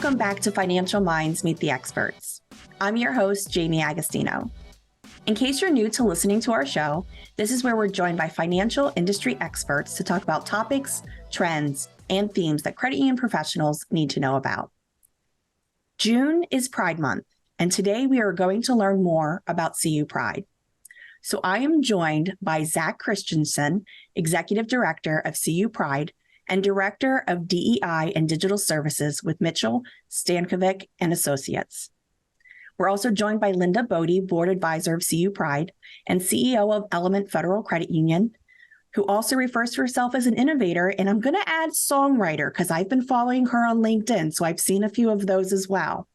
welcome back to Financial Minds Meet the Experts. I'm your host, Jamie Agostino. In case you're new to listening to our show, this is where we're joined by financial industry experts to talk about topics, trends, and themes that credit union professionals need to know about. June is Pride Month, and today we are going to learn more about CU Pride. So I am joined by Zach Christensen, Executive Director of CU Pride and Director of DEI and Digital Services with Mitchell, Stankovic, and Associates. We're also joined by Linda Bodie, Board Advisor of CU Pride and CEO of Element Federal Credit Union, who also refers to herself as an innovator. And I'm going to add songwriter because I've been following her on LinkedIn, so I've seen a few of those as well.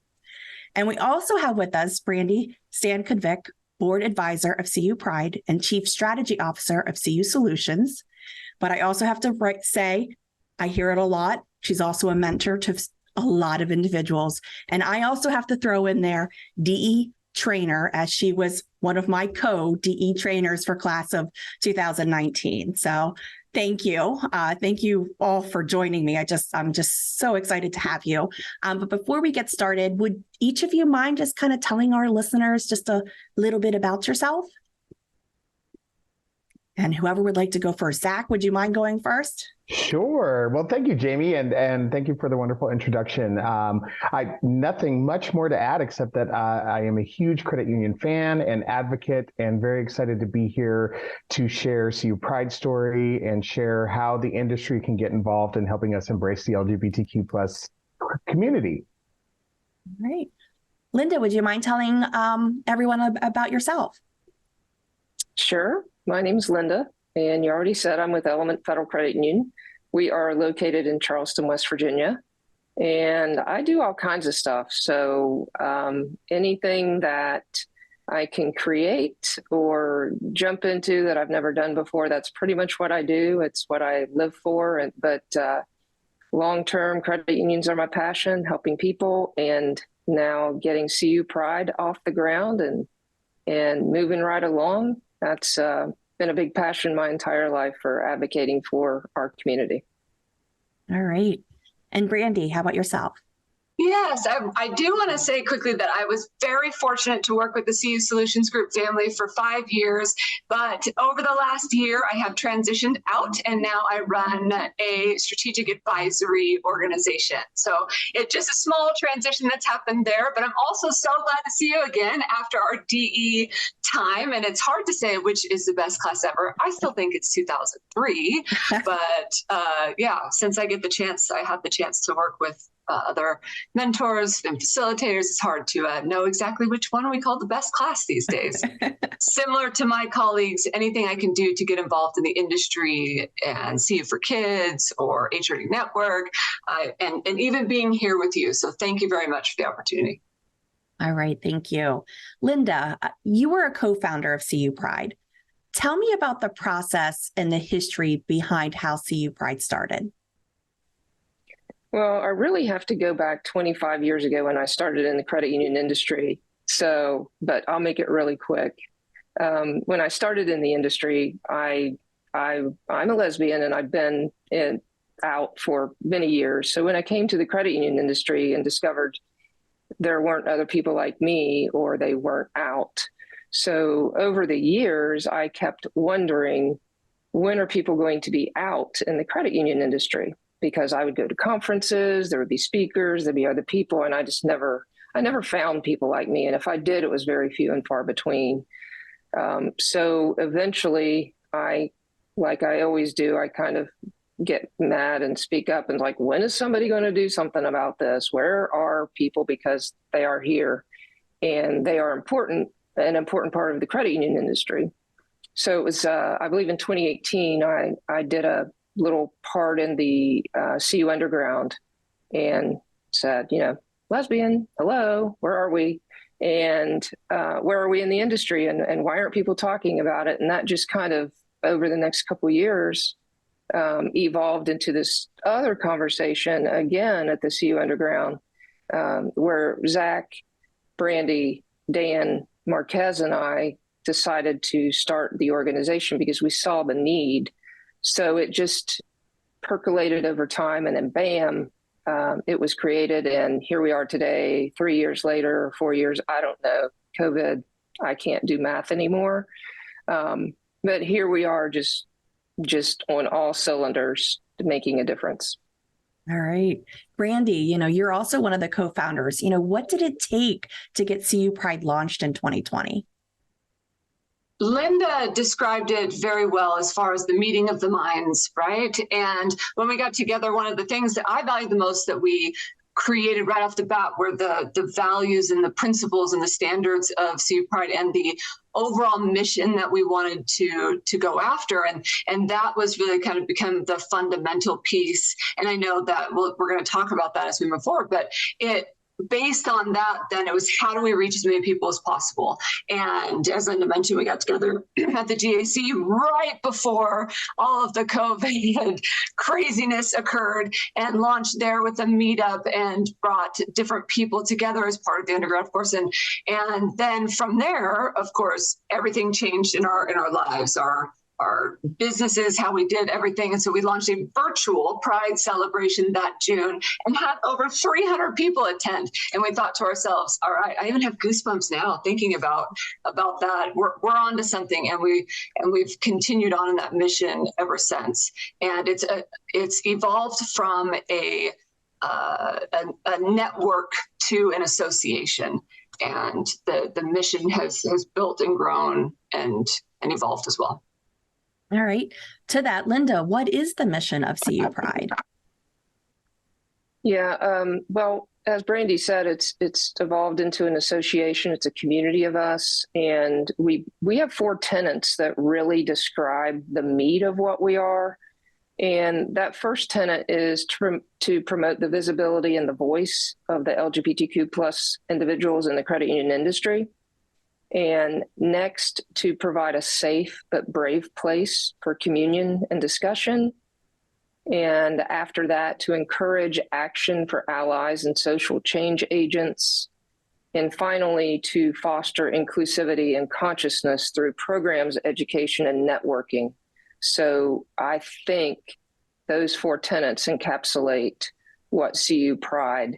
And we also have with us Brandi Stankovic, Board Advisor of CU Pride and Chief Strategy Officer of CU Solutions. But I also have to say, I hear it a lot. She's also a mentor to a lot of individuals. And I also have to throw in there DE trainer, as she was one of my co-DE trainers for class of 2019. So thank you. Thank you all for joining me. I'm just so excited to have you. But before we get started, would each of you mind just kind of telling our listeners just a little bit about yourself? And whoever would like to go first. Zach, would you mind going first? Sure. Well, thank you, Jamie, and thank you for the wonderful introduction. Nothing much more to add except that I am a huge credit union fan and advocate, and very excited to be here to share CU Pride story and share how the industry can get involved in helping us embrace the LGBTQ plus community. All right. Linda, would you mind telling everyone about yourself? Sure. My name's Linda, and you already said I'm with Element Federal Credit Union. We are located in Charleston, West Virginia, and I do all kinds of stuff. So anything that I can create or jump into that I've never done before, that's pretty much what I do. It's what I live for. But long-term credit unions are my passion, helping people, and now getting CU Pride off the ground and moving right along. That's been a big passion my entire life for advocating for our community. All right. And Brandi, how about yourself? Yes, I do want to say quickly that I was very fortunate to work with the CU Solutions Group family for 5 years, but over the last year, I have transitioned out and now I run a strategic advisory organization. So it's just a small transition that's happened there, but I'm also so glad to see you again after our DE time. And it's hard to say which is the best class ever. I still think it's 2003, but since I have the chance to work with other mentors and facilitators, it's hard to know exactly which one we call the best class these days. Similar to my colleagues, anything I can do to get involved in the industry and CU for Kids or HRD Network, and even being here with you. So thank you very much for the opportunity. All right, thank you. Linda, you were a co-founder of CU Pride. Tell me about the process and the history behind how CU Pride started. Well, I really have to go back 25 years ago when I started in the credit union industry. But I'll make it really quick. When I started in the industry, I'm a lesbian and I've been out for many years. So when I came to the credit union industry and discovered there weren't other people like me or they weren't out. So over the years, I kept wondering, when are people going to be out in the credit union industry? Because I would go to conferences, there would be speakers, there'd be other people, and I never found people like me. And if I did, it was very few and far between. So eventually like I always do, I kind of get mad and speak up and like, when is somebody going to do something about this? Where are people? Because they are here and they are an important part of the credit union industry. So it was, I believe in 2018, I did a little part in the CU Underground and said, lesbian, hello, where are we? And where are we in the industry? And why aren't people talking about it? And that just kind of, over the next couple of years, evolved into this other conversation again at the CU Underground, where Zach, Brandi, Dan, Marquez, and I decided to start the organization because we saw the need. So it just percolated over time, and then bam, it was created, and here we are today, 3 years later, 4 years, I don't know, COVID, I can't do math anymore. But here we are just on all cylinders making a difference. All right. Brandi, you're also one of the co-founders. What did it take to get CU Pride launched in 2020? Linda described it very well as far as the meeting of the minds, right? And when we got together, one of the things that I value the most that we created right off the bat were the values and the principles and the standards of CU Pride and the overall mission that we wanted to go after. And that was really kind of become the fundamental piece. And I know that we're going to talk about that as we move forward, but based on that, then it was how do we reach as many people as possible? And as Linda mentioned, we got together at the GAC right before all of the COVID craziness occurred and launched there with a meetup and brought different people together as part of the undergrad course. And then from there, of course, everything changed in our lives, our businesses, how we did everything. And so we launched a virtual Pride celebration that June and had over 300 people attend. And we thought to ourselves, all right, I even have goosebumps now thinking about that. We're on to something, and we've continued on in that mission ever since. And it's evolved from a network to an association. And the mission has built and grown and evolved as well. All right. To that, Linda, what is the mission of CU Pride? Yeah, well, as Brandi said, it's evolved into an association. It's a community of us, and we have 4 tenets that really describe the meat of what we are. And that first tenet is to promote the visibility and the voice of the LGBTQ plus individuals in the credit union industry. And next, to provide a safe but brave place for communion and discussion. And after that, to encourage action for allies and social change agents. And finally, to foster inclusivity and consciousness through programs, education, and networking. So I think those 4 tenets encapsulate what CU Pride,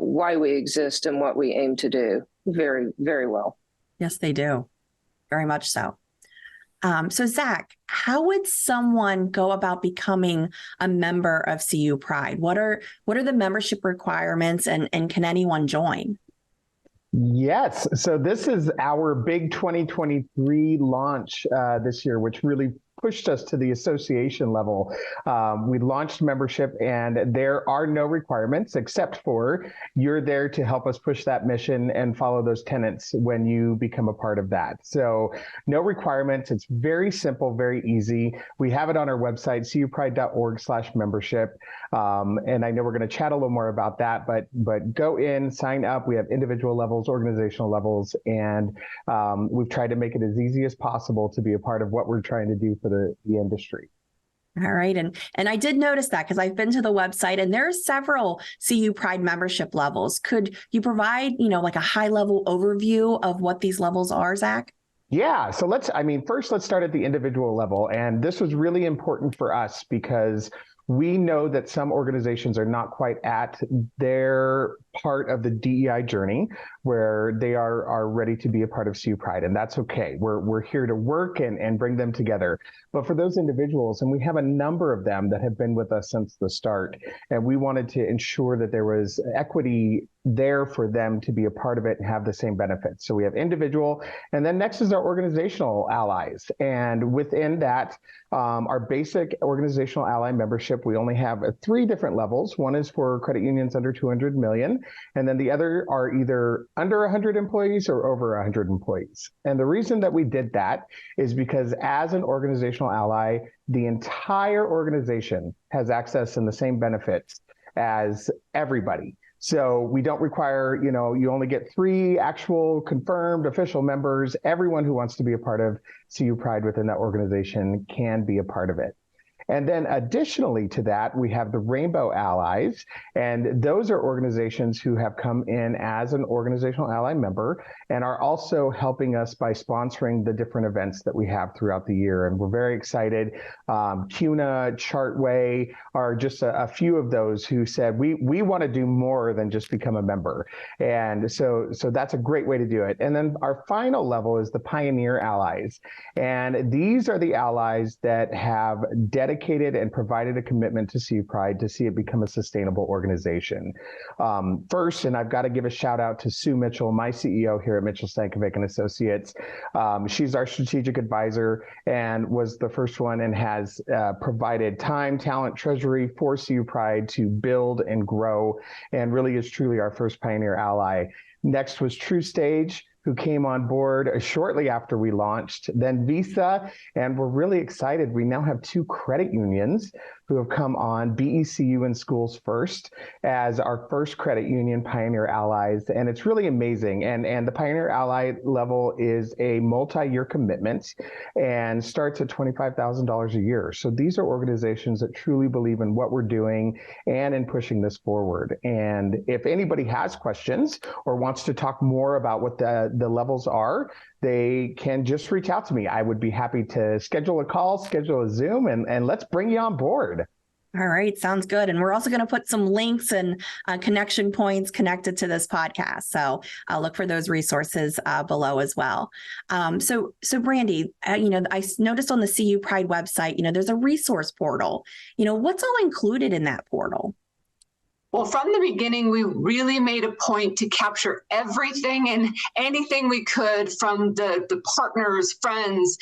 why we exist, and what we aim to do very, very well. Yes, they do. Very much so. So Zach, how would someone go about becoming a member of CU Pride? What are the membership requirements, and can anyone join? Yes. So this is our big 2023 launch this year, which really pushed us to the association level. We launched membership, and there are no requirements except for you're there to help us push that mission and follow those tenets when you become a part of that. So no requirements. It's very simple, very easy. We have it on our website, cupride.org/membership. And I know we're going to chat a little more about that, but go in, sign up. We have individual levels, organizational levels, and we've tried to make it as easy as possible to be a part of what we're trying to do for the industry. All right. And I did notice that because I've been to the website and there are several CU Pride membership levels. Could you provide, like a high level overview of what these levels are, Zach? Yeah. So first let's start at the individual level. And this was really important for us because we know that some organizations are not quite at their part of the DEI journey where they are ready to be a part of CU Pride, and that's okay. We're here to work and bring them together. But for those individuals, and we have a number of them that have been with us since the start, and we wanted to ensure that there was equity there for them to be a part of it and have the same benefits. So we have individual, and then next is our organizational allies. And within that, our basic organizational ally membership, we only have 3 different levels. One is for credit unions under 200 million, and then the other are either under 100 employees or over 100 employees. And the reason that we did that is because as an organizational ally, the entire organization has access and the same benefits as everybody. So we don't require, you only get 3 actual confirmed official members. Everyone who wants to be a part of CU Pride within that organization can be a part of it. And then additionally to that, we have the Rainbow Allies. And those are organizations who have come in as an organizational ally member and are also helping us by sponsoring the different events that we have throughout the year. And we're very excited. CUNA, Chartway are just a few of those who said, we want to do more than just become a member. And so that's a great way to do it. And then our final level is the Pioneer Allies. And these are the allies that have dedicated and provided a commitment to CU Pride to see it become a sustainable organization. First, and I've got to give a shout out to Sue Mitchell, my CEO here at Mitchell Stankovic and Associates. She's our strategic advisor and was the first one and has provided time, talent, treasury for CU Pride to build and grow, and really is truly our first Pioneer ally. Next was True Stage, who came on board shortly after we launched, then Visa, and we're really excited. We now have 2 credit unions who have come on, BECU and Schools First, as our first credit union Pioneer Allies, and it's really amazing. And the Pioneer Ally level is a multi-year commitment and starts at $25,000 a year. So these are organizations that truly believe in what we're doing and in pushing this forward. And if anybody has questions or wants to talk more about what the levels are, they can just reach out to me. I would be happy to schedule a call, schedule a Zoom, and let's bring you on board. All right. Sounds good. And we're also going to put some links and connection points connected to this podcast. So I'll look for those resources below as well. So Brandi, I noticed on the CU Pride website, there's a resource portal. What's all included in that portal? Well, from the beginning, we really made a point to capture everything and anything we could from the partners, friends,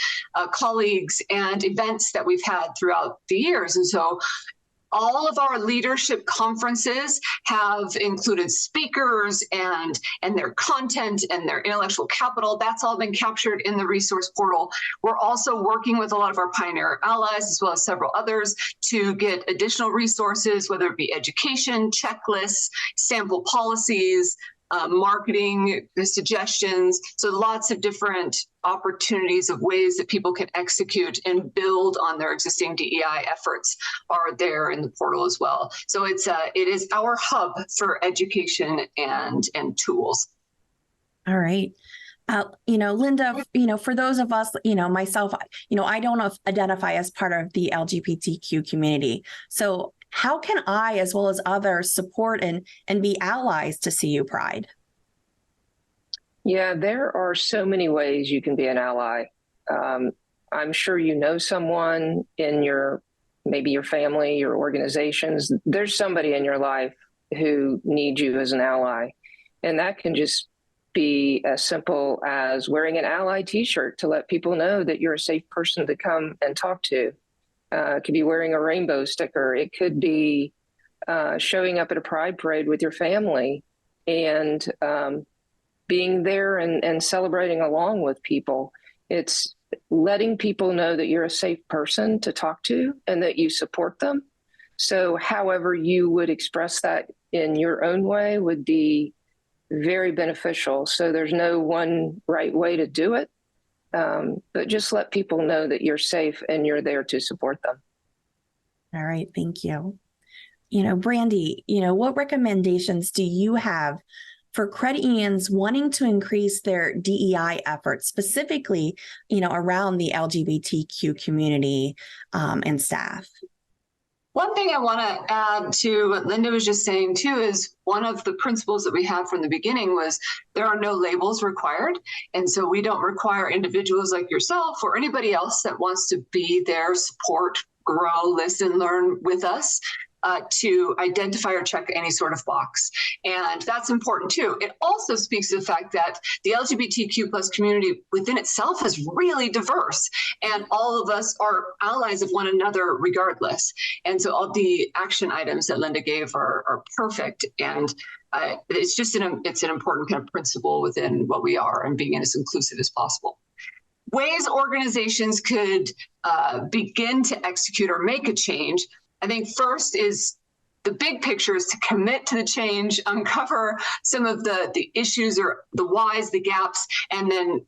colleagues, and events that we've had throughout the years. And so all of our leadership conferences have included speakers and their content and their intellectual capital. That's all been captured in the resource portal. We're also working with a lot of our Pioneer allies, as well as several others, to get additional resources, whether it be education, checklists, sample policies, marketing suggestions. So lots of different opportunities of ways that people can execute and build on their existing DEI efforts are there in the portal as well. So it is our hub for education and tools. All right. Linda, for those of us, myself, I don't identify as part of the LGBTQ community. So how can I, as well as others, support and be allies to CU Pride? Yeah, there are so many ways you can be an ally. I'm sure you know someone in maybe your family, your organizations. There's somebody in your life who needs you as an ally. And that can just be as simple as wearing an ally t-shirt to let people know that you're a safe person to come and talk to. It could be wearing a rainbow sticker. It could be showing up at a pride parade with your family and being there and celebrating along with people. It's letting people know that you're a safe person to talk to and that you support them. So however you would express that in your own way would be very beneficial. So there's no one right way to do it. But just let people know that you're safe and you're there to support them. All right. Thank you. Brandi, what recommendations do you have for credit unions wanting to increase their DEI efforts, specifically, around the LGBTQ community and staff? One thing I want to add to what Linda was just saying too is one of the principles that we had from the beginning was there are no labels required. And so we don't require individuals like yourself or anybody else that wants to be there, support, grow, listen, learn with us to identify or check any sort of box. And that's important too. It also speaks to the fact that the LGBTQ plus community within itself is really diverse, and all of us are allies of one another regardless. And so all the action items that Linda gave are perfect. And it's just it's an important kind of principle within what we are and being as inclusive as possible. Ways organizations could begin to execute or make a change. I think first is the big picture is to commit to the change, uncover some of the issues or the whys, the gaps, and then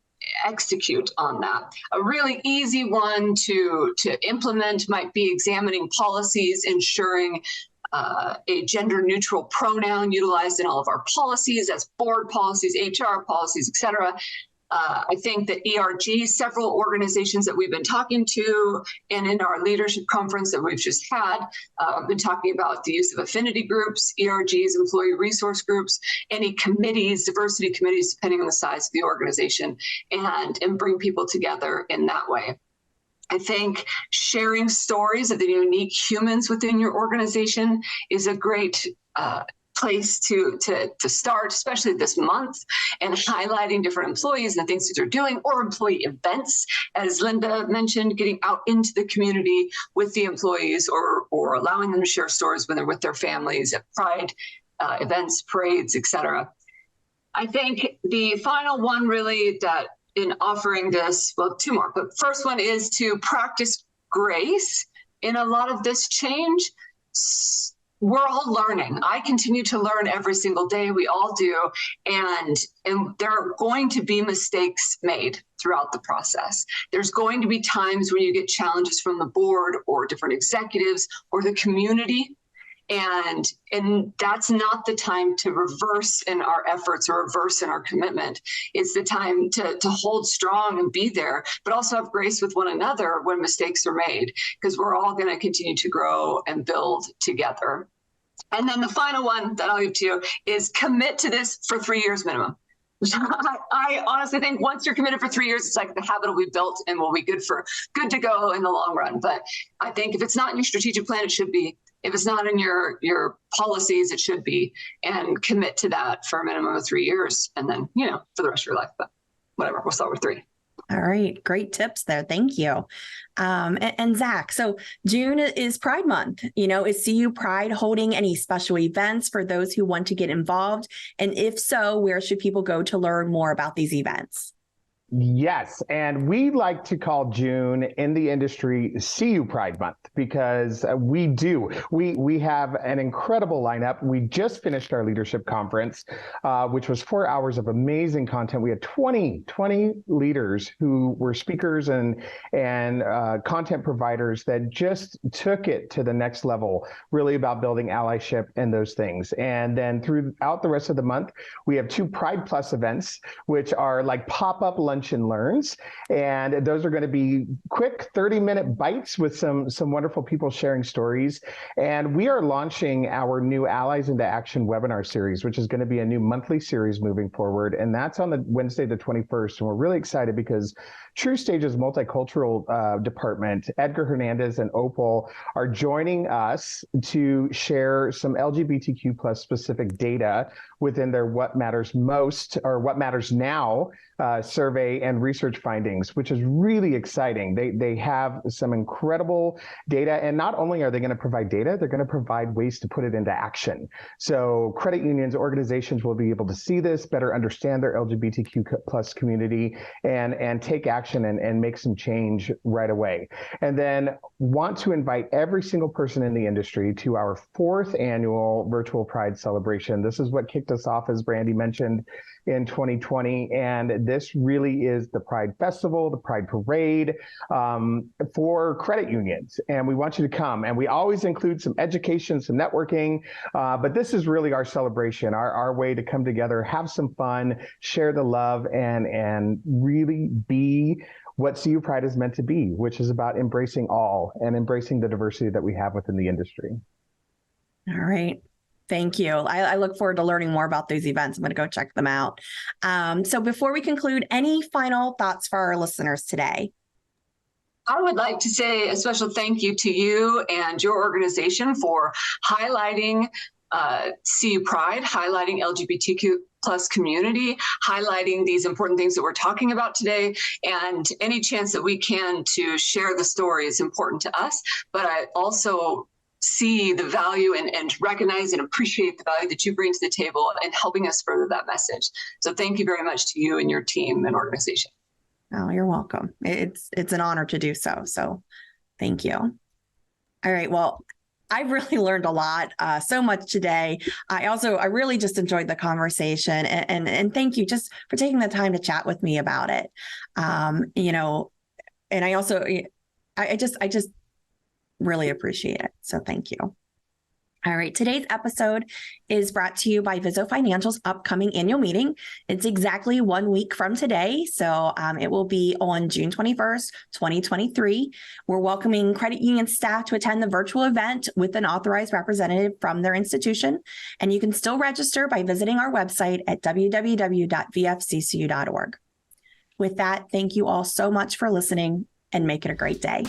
execute on that. A really easy one to implement might be examining policies, ensuring a gender-neutral pronoun utilized in all of our policies, as board policies, HR policies, et cetera. I think that ERG, several organizations that we've been talking to, and in our leadership conference that we've just had, been talking about the use of affinity groups, ERGs, employee resource groups, any committees, diversity committees, depending on the size of the organization, and bring people together in that way. I think sharing stories of the unique humans within your organization is a great place to start, especially this month, and highlighting different employees and things that they're doing, or employee events, as Linda mentioned, getting out into the community with the employees, or allowing them to share stories when they're with their families at Pride events, parades, etc. I think the final one really that in offering this, well, two more, but first one is to practice grace in a lot of this change. We're all learning. I continue to learn every single day. We all do. And there are going to be mistakes made throughout the process. There's going to be times when you get challenges from the board or different executives or the community. And that's not the time to reverse in our efforts or reverse in our commitment. It's the time to hold strong and be there, but also have grace with one another when mistakes are made, because we're all going to continue to grow and build together. And then the final one that I'll give to you is commit to this for 3 years minimum. I honestly think once you're committed for 3 years, it's like the habit will be built and will be good to go in the long run. But I think if it's not in your strategic plan, it should be. If it's not in your policies, it should be, and commit to that for a minimum of 3 years, and then, for the rest of your life. But whatever, we'll start with 3. All right. Great tips there. Thank you. And Zach, so June is Pride Month. Is CU Pride holding any special events for those who want to get involved? And if so, where should people go to learn more about these events? Yes, and we like to call June in the industry CU Pride Month, because we do. We have an incredible lineup. We just finished our leadership conference, which was 4 hours of amazing content. We had 20 leaders who were speakers and content providers that just took it to the next level, really about building allyship and those things. And then throughout the rest of the month, we have 2 Pride Plus events, which are like pop-up lunch and learns, and those are going to be quick 30-minute bites with some wonderful people sharing stories. And we are launching our new Allies into Action webinar series, which is going to be a new monthly series moving forward, and that's on the Wednesday the 21st. And we're really excited because True Stage's multicultural department, Edgar Hernandez and Opal, are joining us to share some LGBTQ plus specific data within their What Matters Most or What Matters Now survey and research findings, which is really exciting. They have some incredible data, and not only are they going to provide data, they're going to provide ways to put it into action. So credit unions, organizations will be able to see this, better understand their LGBTQ plus community, and take action and make some change right away. And then want to invite every single person in the industry to our 4th annual virtual Pride celebration. This is what kicked us off, as Brandi mentioned, in 2020. And this really is the Pride Festival, the Pride Parade for credit unions. And we want you to come. And we always include some education, some networking. But this is really our celebration, our way to come together, have some fun, share the love, and really be what CU Pride is meant to be, which is about embracing all and embracing the diversity that we have within the industry. All right. Thank you. I look forward to learning more about these events. I'm going to go check them out. So before we conclude, any final thoughts for our listeners today? I would like to say a special thank you to you and your organization for highlighting CU Pride, highlighting LGBTQ plus community, highlighting these important things that we're talking about today, and any chance that we can to share the story is important to us. But I also see the value and recognize and appreciate the value that you bring to the table and helping us further that message. So thank you very much to you and your team and organization. Oh, you're welcome. It's an honor to do so. So thank you. All right. Well, I really learned a lot, so much today. I really just enjoyed the conversation, and thank you just for taking the time to chat with me about it. And I just really appreciate it. So thank you. All right. Today's episode is brought to you by Vizzo Financial's upcoming annual meeting. It's exactly 1 week from today. So it will be on June 21st, 2023. We're welcoming credit union staff to attend the virtual event with an authorized representative from their institution. And you can still register by visiting our website at www.vfccu.org. With that, thank you all so much for listening and make it a great day.